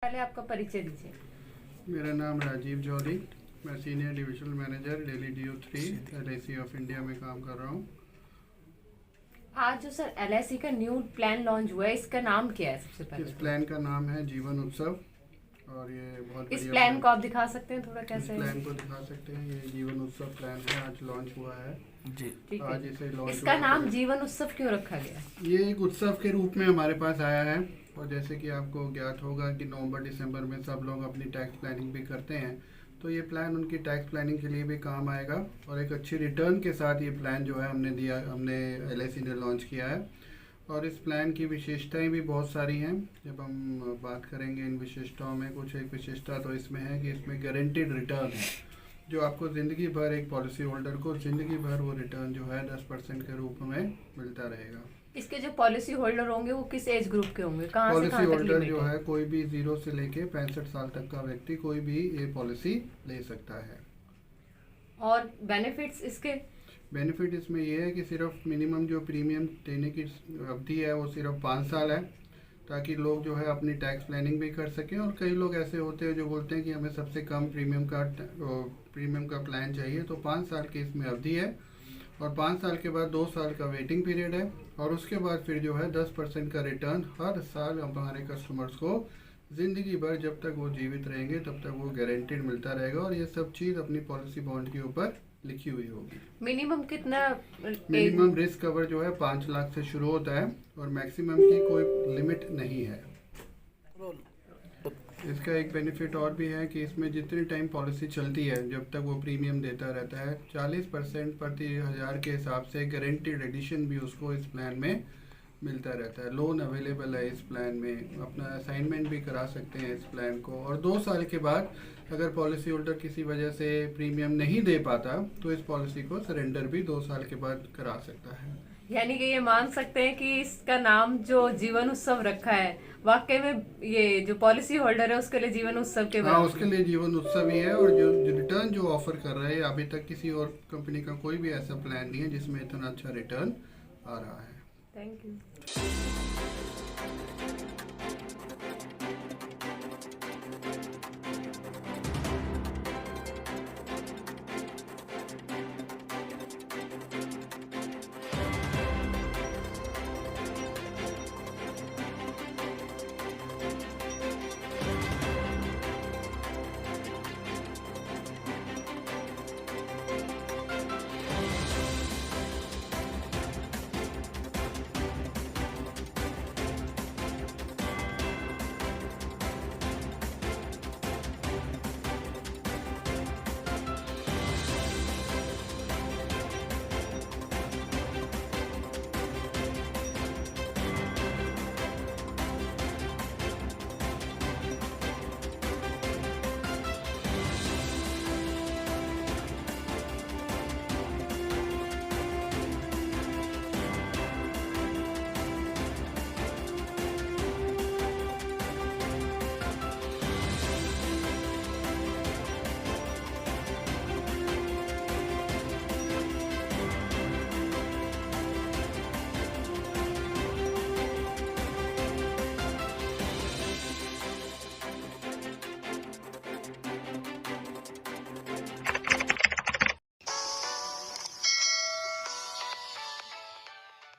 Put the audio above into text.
पहले आपका परिचय दीजिए। मेरा नाम राजीव जौहरी, मैं senior divisional manager daily DO 3 LIC of India में काम कर रहा हूँ। आज जो सर LIC का न्यू प्लान लॉन्च हुआ है, इसका नाम क्या है? सबसे पहले इस प्लान का नाम है जीवन उत्सव और ये बहुत इस बढ़िया प्लान को आप दिखा सकते हैं थोड़ा इस कैसे? प्लान को दिखा सकते हैं। ये जीवन उत्सव प्लान है, आज लॉन्च हुआ है जी ठीक आज है। इसे लॉन्च इसका नाम जीवन उत्सव क्यों रखा गया? ये एक उत्सव के रूप में हमारे पास आया है और जैसे कि आपको ज्ञात होगा कि नवंबर दिसंबर में सब लोग अपनी टैक्स प्लानिंग भी करते हैं, तो ये प्लान उनकी टैक्स प्लानिंग के लिए भी काम आएगा और एक अच्छी रिटर्न के साथ ये प्लान जो है हमने LIC ने लॉन्च किया है। और इस प्लान की विशेषताएं भी बहुत सारी हैं। जब हम बात करेंगे इन विशेषताओं में, कुछ एक विशेषता तो इसमें है कि इसमें गारंटीड रिटर्न है, जो आपको ज़िंदगी भर एक पॉलिसी होल्डर को ज़िंदगी भर वो रिटर्न जो है 10% के रूप में मिलता रहेगा। इसके जो पॉलिसी होल्डर होंगे वो किस एज ग्रुप के होंगे? कहाँ से पॉलिसी कहाँ तक होल्डर लिमिट जो है? है कोई भी 0 से लेके 65 साल तक का व्यक्ति कोई भी ये पॉलिसी ले सकता है। और बेनिफिट्स इसके? बेनिफिट इसमें ये है कि सिर्फ मिनिमम जो प्रीमियम देने की अवधि है वो सिर्फ 5 साल है, ताकि लोग जो है अपनी टैक्स प्लानिंग भी कर सकें। और कई लोग ऐसे होते हैं जो बोलते हैं कि हमें सबसे कम प्रीमियम का प्लान चाहिए, तो 5 साल की इसमें अवधि है और 5 साल के बाद 2 साल का वेटिंग पीरियड है और उसके बाद फिर जो है 10% का रिटर्न हर साल हमारे कस्टमर्स को ज़िंदगी भर जब तक वो जीवित रहेंगे तब तक वो गारंटीड मिलता रहेगा। और ये सब चीज़ अपनी पॉलिसी बॉन्ड के ऊपर लिखी हुई होगी। मिनिमम कितना? मिनिमम रिस्क कवर जो है 5 लाख से शुरू होता है और मैक्सिमम की कोई लिमिट नहीं है। इसका एक बेनिफिट और भी है कि इसमें जितनी टाइम पॉलिसी चलती है जब तक वो प्रीमियम देता रहता है, 40% प्रति 1000 के हिसाब से गारंटीड एडिशन भी उसको इस प्लान में मिलता रहता है। लोन अवेलेबल है इस प्लान में, अपना असाइनमेंट भी करा सकते हैं इस प्लान को। और 2 साल के बाद अगर पॉलिसी होल्डर किसी वजह से प्रीमियम नहीं दे पाता तो इस पॉलिसी को सरेंडर भी 2 साल के बाद करा सकता है। यानी कि ये मान सकते हैं कि इसका नाम जो जीवन उत्सव रखा है, वाकई में ये जो पॉलिसी होल्डर है उसके लिए जीवन उत्सव के हाँ, उसके लिए जीवन उत्सव ही है। और जो रिटर्न जो ऑफर कर रहा है, अभी तक किसी और कंपनी का कोई भी ऐसा प्लान नहीं है जिसमें इतना अच्छा रिटर्न आ रहा है। Thank you.